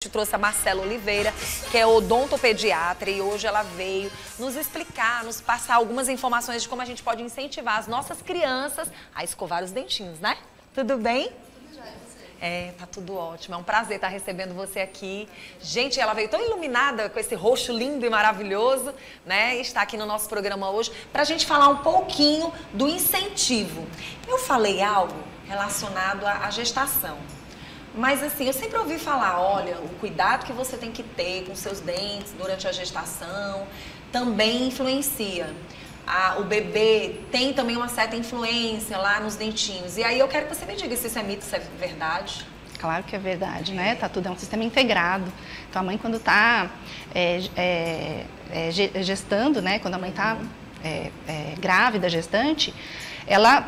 gente trouxe a Marcela Oliveira, que é odontopediatra, e hoje ela veio nos explicar, nos passar algumas informações de como a gente pode incentivar as nossas crianças a escovar os dentinhos, né? Tudo bem? Tá tudo ótimo. É um prazer estar recebendo você aqui. Gente, ela veio tão iluminada com esse rosto lindo e maravilhoso, né? E está aqui no nosso programa hoje para a gente falar um pouquinho do incentivo. Eu falei algo relacionado à gestação. Mas assim, eu sempre ouvi falar, olha, o cuidado que você tem que ter com seus dentes durante a gestação também influencia. O bebê tem também uma certa influência lá nos dentinhos. E aí eu quero que você me diga se isso é mito, se é verdade. Claro que é verdade, né? Tá tudo, é um sistema integrado. Então a mãe quando está gestando, né? Quando a mãe está grávida, gestante,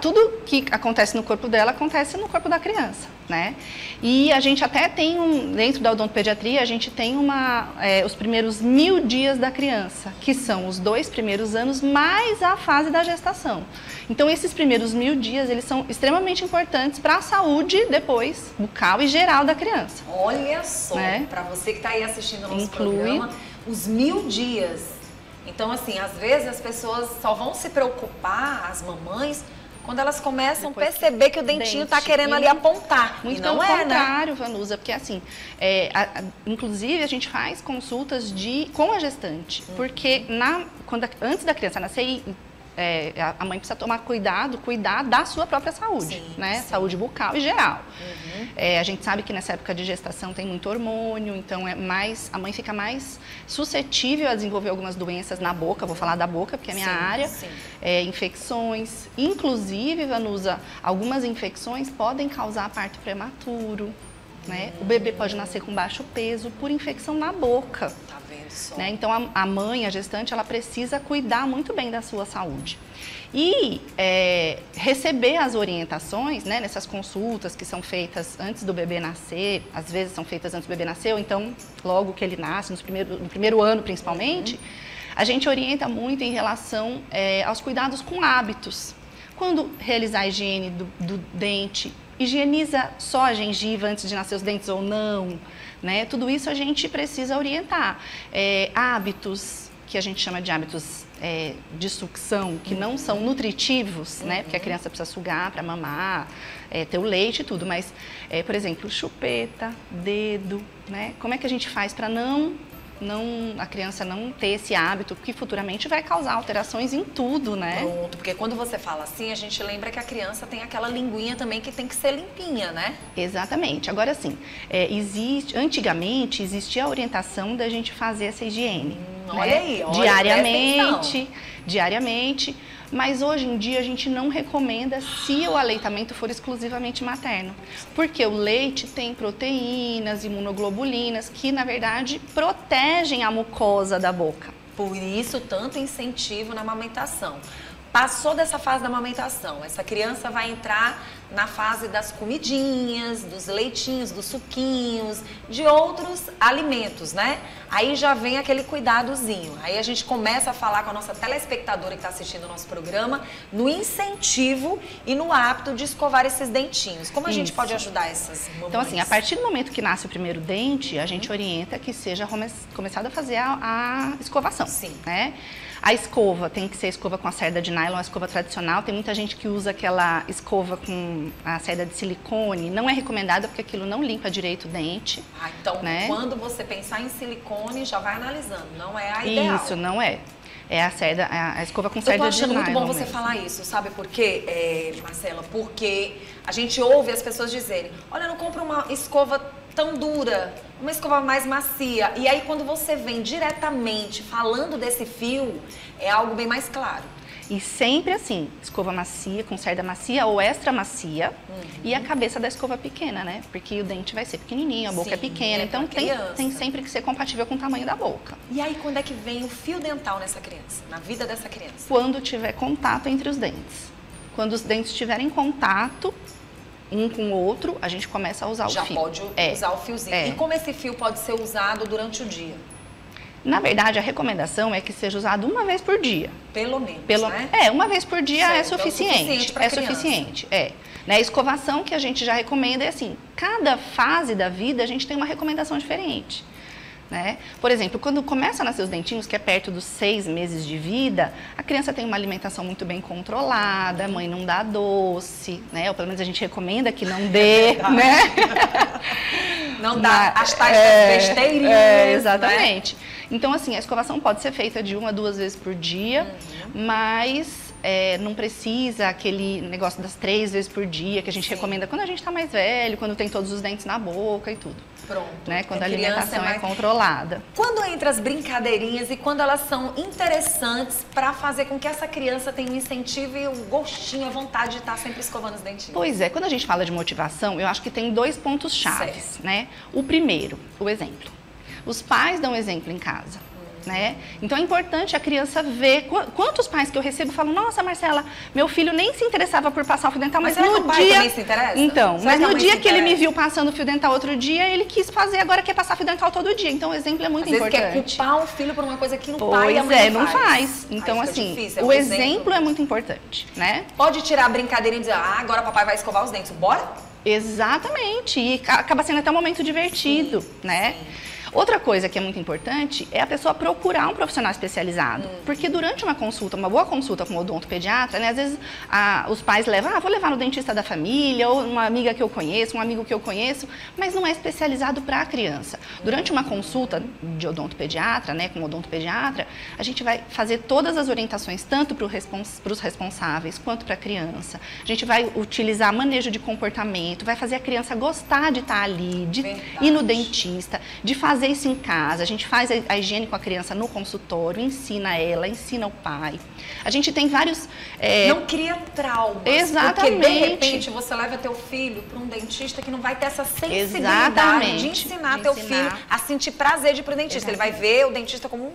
tudo que acontece no corpo dela acontece no corpo da criança, né? E a gente até tem dentro da odontopediatria, a gente tem os primeiros 1000 dias da criança, que são os 2 primeiros anos mais a fase da gestação. Então esses primeiros 1000 dias, eles são extremamente importantes para a saúde depois bucal e geral da criança. Olha só, né? Para você que está aí assistindo o nosso programa, os 1000 dias. Então, assim, às vezes as pessoas só vão se preocupar, as mamães, quando elas começam a perceber que o dentinho está querendo ali apontar. Muito pelo contrário, Vanusa, porque assim, inclusive a gente faz consultas com a gestante, porque antes da criança nascer, a mãe precisa tomar cuidar da sua própria saúde, sim, né? Sim. Saúde bucal e geral. A gente sabe que nessa época de gestação tem muito hormônio, então a mãe fica mais suscetível a desenvolver algumas doenças na boca, vou falar da boca porque é a minha área, infecções, inclusive, Vanusa, algumas infecções podem causar parto prematuro, né? O bebê pode nascer com baixo peso por infecção na boca. Né? Então, a mãe, a gestante, ela precisa cuidar muito bem da sua saúde. E receber as orientações, né, nessas consultas que são feitas antes do bebê nascer, às vezes são feitas antes do bebê nascer, ou então logo que ele nasce, no primeiro ano principalmente, a gente orienta muito em relação aos cuidados com hábitos. Quando realizar a higiene do dente, higieniza só a gengiva antes de nascer os dentes ou não, né? Tudo isso a gente precisa orientar. Hábitos, que a gente chama de hábitos de sucção, que não são nutritivos, né? Porque a criança precisa sugar para mamar, ter o leite e tudo, mas, por exemplo, chupeta, dedo, né? Como é que a gente faz para a criança não ter esse hábito, que futuramente vai causar alterações em tudo, né? Pronto, porque quando você fala assim, a gente lembra que a criança tem aquela linguinha também que tem que ser limpinha, né? Exatamente. Agora sim, antigamente existia a orientação da gente fazer essa higiene. Olha aí, diariamente. Mas hoje em dia a gente não recomenda se o aleitamento for exclusivamente materno. Porque o leite tem proteínas, imunoglobulinas, que na verdade protegem a mucosa da boca. Por isso, tanto incentivo na amamentação. Passou dessa fase da amamentação, essa criança vai entrar na fase das comidinhas, dos leitinhos, dos suquinhos, de outros alimentos, né? Aí já vem aquele cuidadozinho. Aí a gente começa a falar com a nossa telespectadora que está assistindo o nosso programa no incentivo e no hábito de escovar esses dentinhos. Como a gente pode ajudar essas mamães? Então, assim, a partir do momento que nasce o primeiro dente, a gente orienta que seja começado a fazer a escovação, né? A escova tem que ser escova com a cerda de nylon, a escova tradicional. Tem muita gente que usa aquela escova com a cerda de silicone. Não é recomendada porque aquilo não limpa direito o dente. Então, né? Quando você pensar em silicone, já vai analisando. Não é a ideal. Isso, não é. É a escova com cerda de nylon. Eu tô achando muito bom você falar isso, sabe por quê, Marcela? Porque a gente ouve as pessoas dizerem, olha, não compra uma escova tão dura, uma escova mais macia. E aí, quando você vem diretamente falando desse fio, é algo bem mais claro. E sempre assim, escova macia, com cerda macia ou extra macia, e a cabeça da escova pequena, né? Porque o dente vai ser pequenininho, a boca é pequena, então tem sempre que ser compatível com o tamanho da boca. E aí, quando é que vem o fio dental nessa criança, na vida dessa criança? Quando tiver contato entre os dentes. Quando os dentes tiverem contato um com o outro, a gente começa a usar o fio. Já pode usar o fiozinho. E como esse fio pode ser usado durante o dia? Na verdade, a recomendação é que seja usado uma vez por dia. Pelo menos, né? Uma vez por dia certo, é suficiente. Então é suficiente. Né? A escovação que a gente já recomenda é assim, cada fase da vida a gente tem uma recomendação diferente. Né? Por exemplo, quando começa a nascer os dentinhos, que é perto dos 6 meses de vida, a criança tem uma alimentação muito bem controlada, a mãe não dá doce, né? Ou pelo menos a gente recomenda que não dê, né? Não dá as tais besteirinhas. Exatamente. Né? Então, assim, a escovação pode ser feita de 1 a 2 vezes por dia, mas não precisa aquele negócio das 3 vezes por dia que a gente recomenda quando a gente está mais velho, quando tem todos os dentes na boca e tudo. Pronto. Né? Quando a alimentação é controlada. Quando entra as brincadeirinhas e quando elas são interessantes para fazer com que essa criança tenha um incentivo e o gostinho, a vontade de estar sempre escovando os dentinhos? Pois é, quando a gente fala de motivação, eu acho que tem 2 pontos chaves, né? O primeiro, o exemplo. Os pais dão exemplo em casa. Né? Então é importante a criança ver quantos pais que eu recebo falam: nossa, Marcela, meu filho nem se interessava por passar o fio dental, mas será no que o pai dia também se interessa? Então, será mas no dia que ele me viu passando o fio dental outro dia, ele quis fazer, agora quer passar fio dental todo dia. Então o exemplo é muito importante. Às vezes quer culpar o filho por uma coisa que o pai e a mãe não faz. Então assim, difícil, o exemplo é muito importante, né? Pode tirar a brincadeira e dizer: agora papai vai escovar os dentes, bora? Exatamente, e acaba sendo até um momento divertido, né? Sim. Outra coisa que é muito importante é a pessoa procurar um profissional especializado. Porque durante uma consulta, uma boa consulta com o odontopediatra, né, às vezes os pais levam, vou levar no dentista da família, ou uma amiga que eu conheço, um amigo que eu conheço, mas não é especializado para a criança. Durante uma consulta de odontopediatra, né, com o odontopediatra, a gente vai fazer todas as orientações, tanto para os responsáveis quanto para a criança. A gente vai utilizar manejo de comportamento, vai fazer a criança gostar de estar ali, de ir no dentista, de fazer isso em casa. A gente faz a higiene com a criança no consultório, ensina ela, ensina o pai. A gente tem vários... Não cria traumas. Exatamente. Porque, de repente, você leva teu filho para um dentista que não vai ter essa sensibilidade de ensinar teu filho a sentir prazer de ir para o dentista. Ele vai ver o dentista como um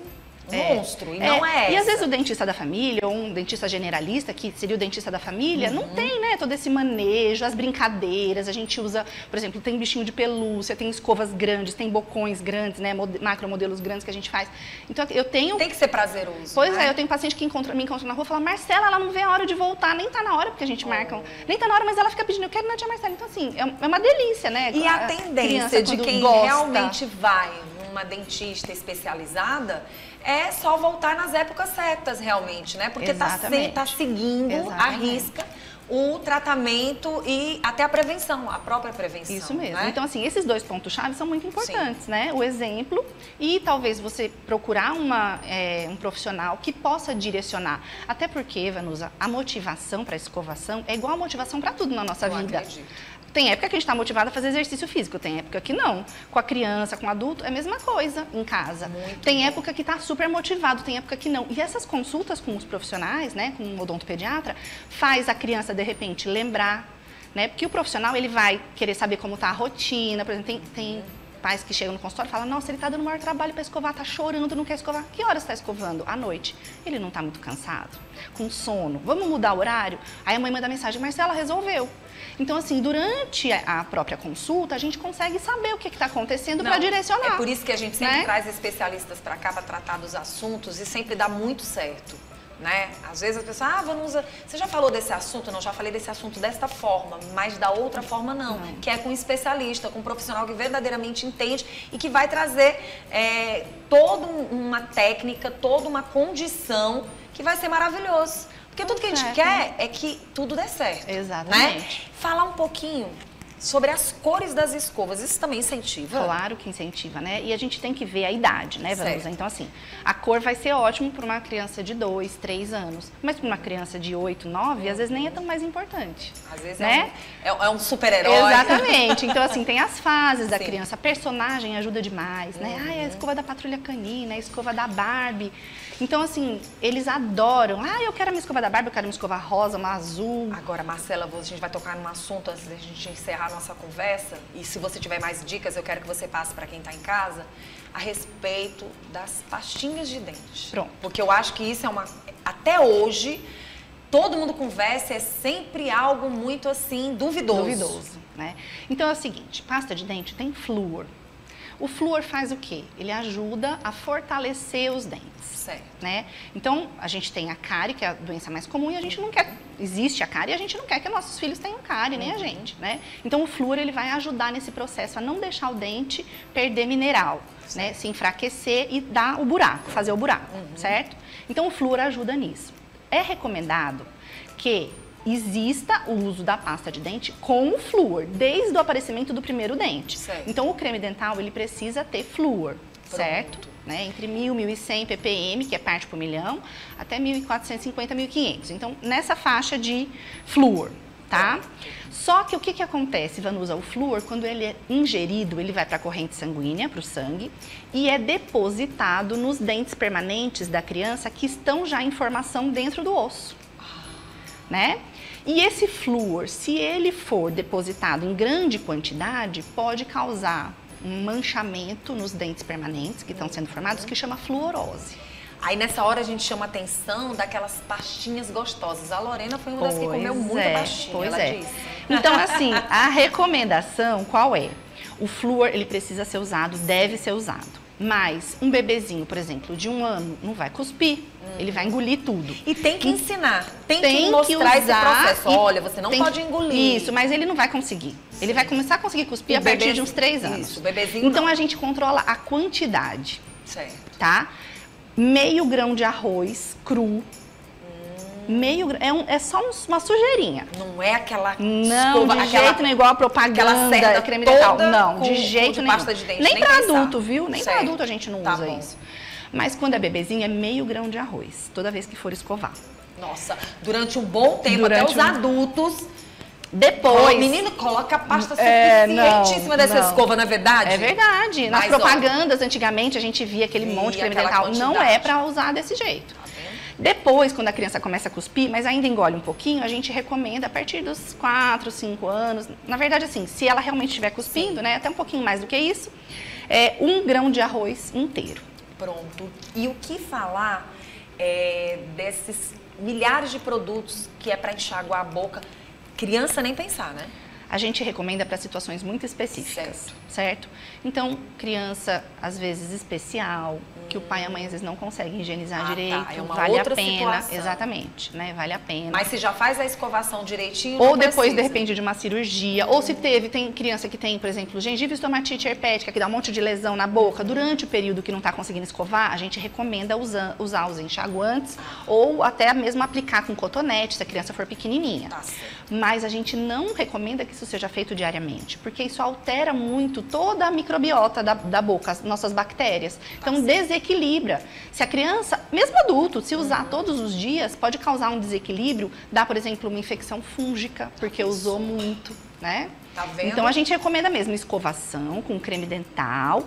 monstro, e não é essa. E às vezes o dentista da família, ou um dentista generalista, que seria o dentista da família, não tem, né, todo esse manejo, as brincadeiras. A gente usa, por exemplo, tem bichinho de pelúcia, tem escovas grandes, tem bocões grandes, né, macromodelos grandes que a gente faz. Então eu tenho... Tem que ser prazeroso, Pois né? Eu tenho paciente que me encontra na rua e fala: Marcela, ela não vê a hora de voltar, nem tá na hora, porque a gente marca, nem tá na hora, mas ela fica pedindo: eu quero ir na tia Marcela. Então assim, é uma delícia, né? E a tendência de quem realmente vai numa dentista especializada é só voltar nas épocas certas, realmente, né? Porque tá seguindo à risca o tratamento e até a prevenção, a própria prevenção. Isso mesmo. Né? Então, assim, esses 2 pontos-chave são muito importantes, né? O exemplo e talvez você procurar um profissional que possa direcionar. Até porque, Vanusa, a motivação para a escovação é igual a motivação para tudo na nossa vida. Acredito. Tem época que a gente está motivado a fazer exercício físico, tem época que não. Com a criança, com o adulto, é a mesma coisa em casa. Tem época que está super motivado, tem época que não. E essas consultas com os profissionais, né, com o odontopediatra, faz a criança, de repente, lembrar, né? Porque o profissional, ele vai querer saber como está a rotina. Por exemplo, tem pais que chegam no consultório e falam: nossa, ele está dando o maior trabalho para escovar, está chorando, não quer escovar. Que horas está escovando? À noite. Ele não está muito cansado? Com sono? Vamos mudar o horário? Aí a mãe manda mensagem: Marcela, resolveu. Então, assim, durante a própria consulta, a gente consegue saber o que está acontecendo para direcionar. É por isso que a gente sempre traz especialistas para cá para tratar dos assuntos e sempre dá muito certo. Né? Às vezes as pessoas: Vanusa, você já falou desse assunto? Não, já falei desse assunto desta forma, mas da outra forma não. Que é com um especialista, com um profissional que verdadeiramente entende e que vai trazer toda uma técnica, toda uma condição que vai ser maravilhoso. Porque tudo que a gente quer é que tudo dê certo. Exatamente. Né? Falar um pouquinho sobre as cores das escovas, isso também incentiva? Claro que incentiva, né? E a gente tem que ver a idade, né, Vanusa? Então, assim, a cor vai ser ótimo para uma criança de 2, 3 anos, mas para uma criança de 8, 9, às vezes nem é tão mais importante. Às vezes né? é um super-herói. Exatamente. Então, assim, tem as fases da criança. A personagem ajuda demais, né? A escova da Patrulha Canina, a escova da Barbie. Então, assim, eles adoram. Eu quero a minha escova da Barbie, eu quero uma escova rosa, uma azul. Agora, Marcela, a gente vai tocar num assunto antes da gente encerrar a nossa conversa. E se você tiver mais dicas, eu quero que você passe para quem está em casa a respeito das pastinhas de dente. Pronto. Porque eu acho que isso até hoje, todo mundo conversa, é sempre algo muito, assim, duvidoso. Duvidoso, né? Então, é o seguinte, pasta de dente tem flúor. O flúor faz o quê? Ele ajuda a fortalecer os dentes. Certo. Né? Então, a gente tem a cárie, que é a doença mais comum, e a gente não quer, existe a cárie, e a gente não quer que nossos filhos tenham cárie, nem a gente, né? Então, o flúor, ele vai ajudar nesse processo a não deixar o dente perder mineral, né? Se enfraquecer e dar o buraco, fazer o buraco, certo? Então, o flúor ajuda nisso. É recomendado que exista o uso da pasta de dente com o flúor, desde o aparecimento do primeiro dente. Certo. Então, o creme dental, ele precisa ter flúor, certo? Né? Entre 1.000 e 1.100 ppm, que é parte por milhão, até 1.450, 1.500. Então, nessa faixa de flúor, tá? Só que o que acontece, Vanusa? O flúor, quando ele é ingerido, ele vai para a corrente sanguínea, para o sangue, e é depositado nos dentes permanentes da criança que estão já em formação dentro do osso, né? E esse flúor, se ele for depositado em grande quantidade, pode causar um manchamento nos dentes permanentes que estão sendo formados, que chama fluorose. Aí nessa hora a gente chama atenção daquelas pastinhas gostosas. A Lorena foi uma das que comeu muita pastinha, ela disse. Então, assim, a recomendação qual é? O flúor, ele precisa ser usado, deve ser usado. Mas um bebezinho, por exemplo, de 1 ano, não vai cuspir, ele vai engolir tudo. E tem que ensinar, tem que mostrar esse processo. Olha, você não pode engolir. Isso, mas ele não vai conseguir. Ele vai começar a conseguir cuspir a partir de uns 3 anos. Isso, o bebezinho então, a gente controla a quantidade, certo, tá? Meio grão de arroz cru. Meio grão, é só uma sujeirinha. Não é aquela não, de jeito nenhum, igual a propaganda, creme dental. Não, de jeito nenhum. Pasta de dente, nem para adulto, viu? Nem para adulto a gente não usa bom. isso. Mas quando é bebezinho, é meio grão de arroz, toda vez que for escovar. Nossa, durante um bom tempo, até os adultos... Depois... O menino coloca a pasta suficientíssima dessa escova, não é verdade? É verdade. Nas propagandas, antigamente, a gente via aquele monte de creme dental. Não é para usar desse jeito. Depois, quando a criança começa a cuspir, mas ainda engole um pouquinho, a gente recomenda a partir dos 4, 5 anos. Na verdade, assim, se ela realmente estiver cuspindo, né, até um pouquinho mais do que isso, 1 grão de arroz inteiro. Pronto. E o que falar desses milhares de produtos que é para enxaguar a boca? Criança nem pensar, né? A gente recomenda para situações muito específicas, certo? Então, criança, às vezes, especial, que o pai e a mãe, às vezes, não conseguem higienizar direito, é uma vale outra a pena. situação. Exatamente, né? Vale a pena. Mas se já faz a escovação direitinho, ou não depois, precisa. de repente, de uma cirurgia, ou se tem criança que tem, por exemplo, gengiva estomatite herpética, que dá um monte de lesão na boca, durante o período que não está conseguindo escovar, a gente recomenda usar os enxaguantes, ou até mesmo aplicar com cotonete, se a criança for pequenininha. Tá certo. Mas a gente não recomenda que isso seja feito diariamente, porque isso altera muito toda a microbiota da boca, as nossas bactérias. Então, desequilibra. Se a criança, mesmo adulto, se usar todos os dias, pode causar um desequilíbrio, dá, por exemplo, uma infecção fúngica, porque usou muito, né? Tá vendo? Então, a gente recomenda mesmo escovação com creme dental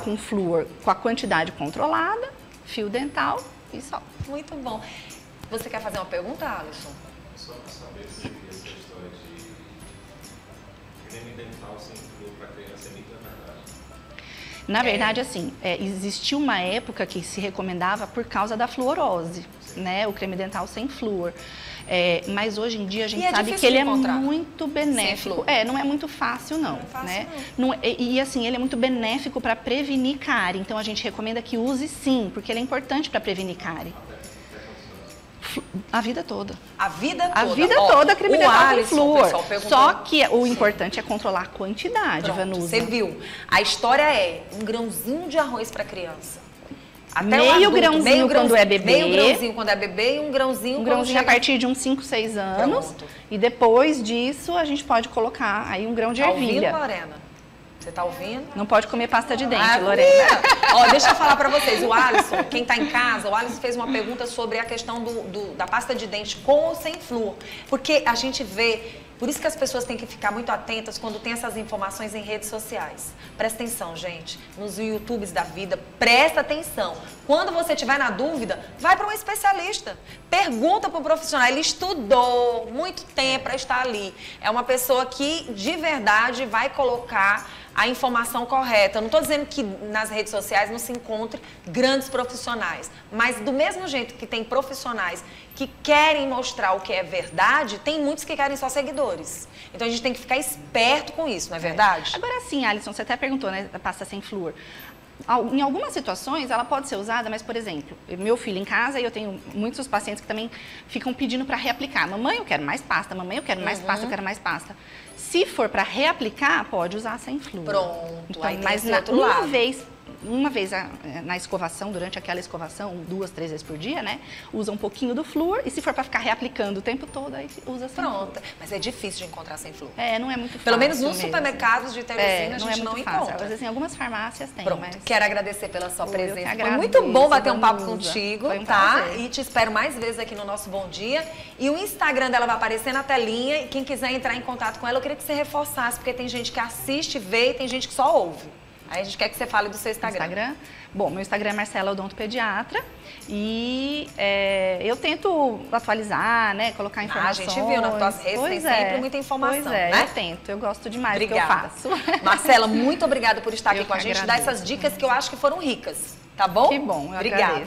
com flúor com a quantidade controlada, fio dental e só. Muito bom. Você quer fazer uma pergunta, Alisson? Só para saber se essa história de creme dental sem flúor para criança é mito ou verdade? Na verdade, assim, existiu uma época que se recomendava por causa da fluorose, né? O creme dental sem flúor. Mas hoje em dia a gente sabe que ele é muito benéfico. Não é muito fácil, não. Né? Não, e assim, ele é muito benéfico para prevenir cárie. Então a gente recomenda que use sim, porque ele é importante para prevenir cárie. A vida toda. A vida toda? A vida toda, creme dental com flúor. Só que o Sim. importante é controlar a quantidade, Vanusa. Você viu. A história é 1 grãozinho de arroz para criança. Até meio grãozinho quando é bebê. Meio grãozinho quando é bebê e 1 grãozinho quando grãozinho a partir de uns 5, 6 anos. Pronto. E depois disso, a gente pode colocar aí 1 grão de ervilha. Tá ouvindo, Lorena? Você tá ouvindo? Não pode comer pasta de dente, Lorena. Ó, deixa eu falar pra vocês, o Alisson, quem tá em casa, o Alisson fez uma pergunta sobre a questão da pasta de dente com ou sem flúor. Porque a gente vê, por isso que as pessoas têm que ficar muito atentas quando tem essas informações em redes sociais. Presta atenção, gente, nos YouTubes da vida, presta atenção. Quando você tiver na dúvida, vai para um especialista. Pergunta para o profissional, ele estudou muito tempo para estar ali. É uma pessoa que, de verdade, vai colocar a informação correta. Eu não estou dizendo que nas redes sociais sociais não se encontre grandes profissionais. Mas do mesmo jeito que tem profissionais que querem mostrar o que é verdade, tem muitos que querem só seguidores. Então a gente tem que ficar esperto com isso, não é verdade? Agora sim, Alisson, você até perguntou, né, a pasta sem flúor. Em algumas situações, ela pode ser usada, mas, por exemplo, meu filho em casa, e eu tenho muitos pacientes que também ficam pedindo para reaplicar. Mamãe, eu quero mais pasta. Mamãe, eu quero mais pasta, eu quero mais pasta. Se for para reaplicar, pode usar sem flúor. Pronto, então, aí mas tem esse outro lado. uma vez na escovação, durante aquela escovação, 2, 3 vezes por dia, né? Usa um pouquinho do flúor e se for para ficar reaplicando o tempo todo, aí usa sem flúor. Pronto, mas é difícil de encontrar sem flúor. Não é muito fácil. Pelo menos nos mesmo. supermercados de Teresina a gente não encontra. Às vezes em algumas farmácias tem, Pronto, mas... quero agradecer pela sua presença. Foi agradeço, muito bom bater um papo Vanusa. contigo, Foi um tá? prazer. E te espero mais vezes aqui no nosso Bom Dia. E o Instagram dela vai aparecer na telinha e quem quiser entrar em contato com ela, eu queria que você reforçasse, porque tem gente que assiste, vê e tem gente que só ouve. Aí a gente quer que você fale do seu Instagram. Bom, meu Instagram é Marcela Odonto Pediatra e eu tento atualizar, né, colocar informações. A gente viu nas tuas redes, tem sempre muita informação, Pois é, né? eu tento, eu gosto demais Obrigada. do que eu faço. Marcela, muito obrigada por estar aqui Eu com a que gente, dar agradeço. essas dicas que eu acho que foram ricas, tá bom? Que bom, eu Obrigada. agradeço.